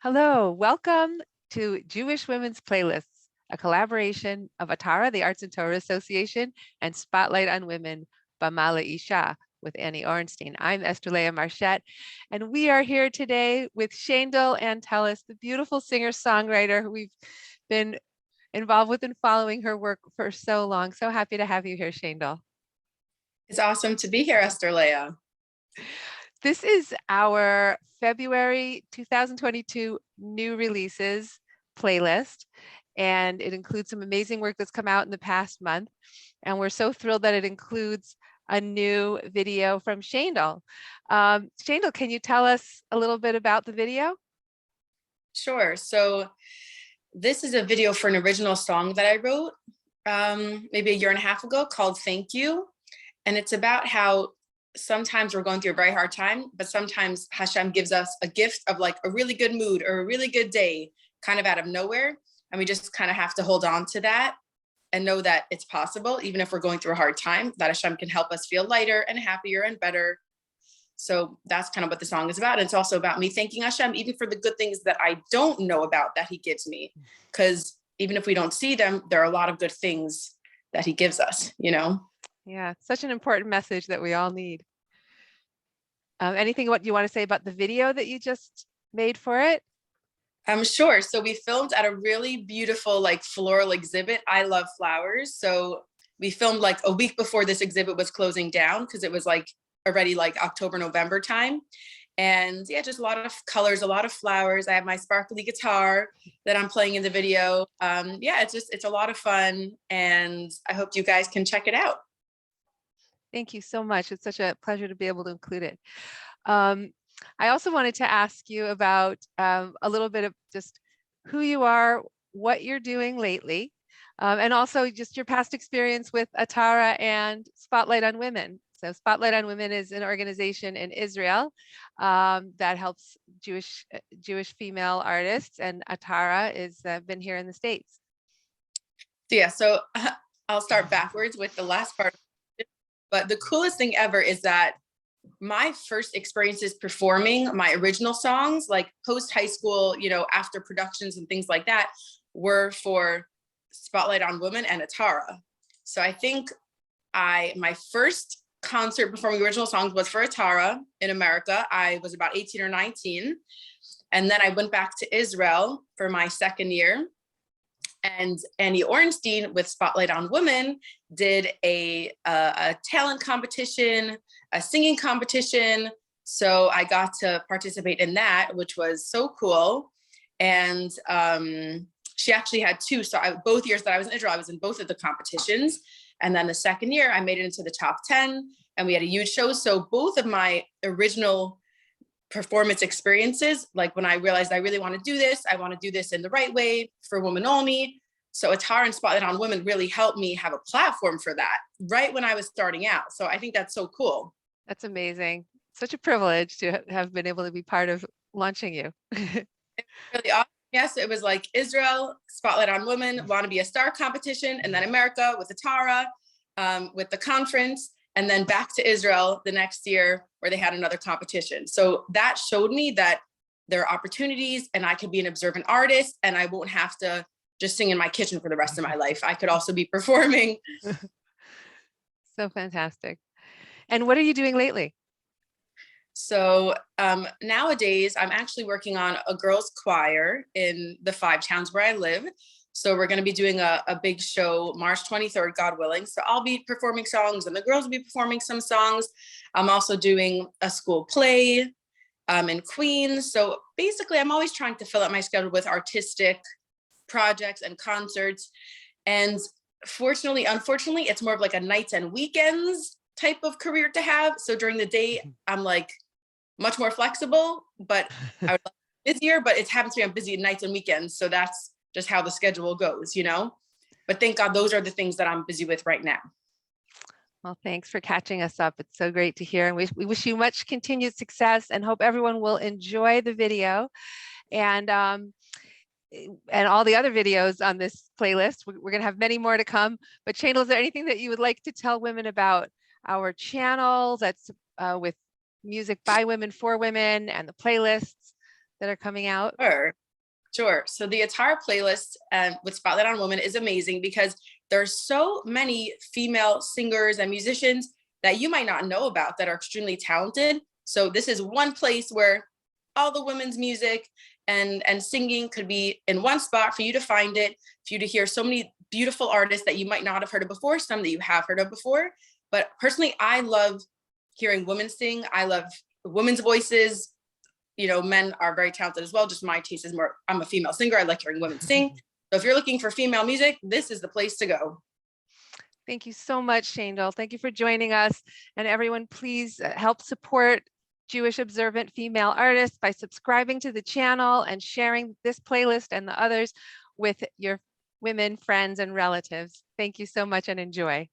Hello, welcome to Jewish Women's Playlists, a collaboration of ATARA, the Arts and Torah Association, and Spotlight on Women, Bama Isha, with Annie Ornstein. I'm Esther Marchette, and we are here today with Shaindel Antelis, the beautiful singer-songwriter who we've been involved with and following her work for so long. So happy to have you here, Shaindel. It's awesome to be here, Esther Leah. This is our February 2022 new releases playlist, and it includes some amazing work that's come out in the past month. And we're so thrilled that it includes a new video from Shaindel. Shaindel, can you tell us a little bit about the video? Sure. So this is a video for an original song that I wrote maybe a year and a half ago called Thank You. And it's about how sometimes we're going through a very hard time, but sometimes Hashem gives us a gift of like a really good mood or a really good day kind of out of nowhere. And we just kind of have to hold on to that and know that it's possible, even if we're going through a hard time, that Hashem can help us feel lighter and happier and better. So that's kind of what the song is about. And it's also about me thanking Hashem, even for the good things that I don't know about that he gives me. Because even if we don't see them, there are a lot of good things that he gives us, you know? Yeah, such an important message that we all need. Anything what you want to say about the video that you just made for it? Sure. So we filmed at a really beautiful, like floral exhibit. I love flowers. So we filmed like a week before this exhibit was closing down because it was like already like October, November time. And yeah, just a lot of colors, a lot of flowers. I have my sparkly guitar that I'm playing in the video. Yeah, it's a lot of fun. And I hope you guys can check it out. Thank you so much. It's such a pleasure to be able to include it. I also wanted to ask you about a little bit of just who you are, what you're doing lately, and also just your past experience with ATARA and Spotlight on Women. So Spotlight on Women is an organization in Israel that helps Jewish female artists, and ATARA is been here in the States. Yeah, so I'll start backwards with the last part. But the coolest thing ever is that my first experiences performing my original songs, like post high school, you know, after productions and things like that, were for Spotlight on Women and ATARA. So I think my first concert performing original songs was for ATARA in America. I was about 18 or 19. And then I went back to Israel for my second year. And Annie Ornstein with Spotlight on Women did a talent competition, a singing competition. So I got to participate in that, which was so cool. And she actually had two. So both years that I was in Israel, I was in both of the competitions. And then the second year I made it into the top 10 and we had a huge show. So both of my original performance experiences, like when I realized I really want to do this, I want to do this in the right way for women only. So ATARA and Spotlight on Women really helped me have a platform for that right when I was starting out. So I think that's so cool. That's amazing. Such a privilege to have been able to be part of launching you. It's really awesome. Yes, it was like Israel, Spotlight on Women, Want to Be a Star competition, and then America with ATARA, with the conference, and then back to Israel the next year where they had another competition. So that showed me that there are opportunities and I could be an observant artist and I won't have to just sing in my kitchen for the rest of my life. I could also be performing. So fantastic. And what are you doing lately? So nowadays I'm actually working on a girls' choir in the 5 towns where I live. So we're going to be doing a big show March 23rd, God willing. So I'll be performing songs and the girls will be performing some songs. I'm also doing a school play in Queens. So basically I'm always trying to fill up my schedule with artistic projects and concerts. And unfortunately, it's more of like a nights and weekends type of career to have. So during the day, I'm like much more flexible, but I would like to be busier, but it happens to be I'm busy nights and weekends. So that's just how the schedule goes, you know? But thank God those are the things that I'm busy with right now. Well, thanks for catching us up. It's so great to hear. And we wish you much continued success and hope everyone will enjoy the video and all the other videos on this playlist. We're going to have many more to come. But Shaindel, is there anything that you would like to tell women about our channel that's with music by women for women and the playlists? that are coming out? Sure. So the ATARA playlist with Spotlight on Women is amazing because there's so many female singers and musicians that you might not know about that are extremely talented. So this is one place where all the women's music and singing could be in one spot for you to find it, for you to hear so many beautiful artists that you might not have heard of before, some that you have heard of before. But personally, I love hearing women sing. I love women's voices. You know, men are very talented as well. Just my taste is more, I'm a female singer. I like hearing women sing. So if you're looking for female music, this is the place to go. Thank you so much, Shaindel. Thank you for joining us. And everyone, please help support Jewish observant female artists by subscribing to the channel and sharing this playlist and the others with your women, friends, and relatives. Thank you so much and enjoy.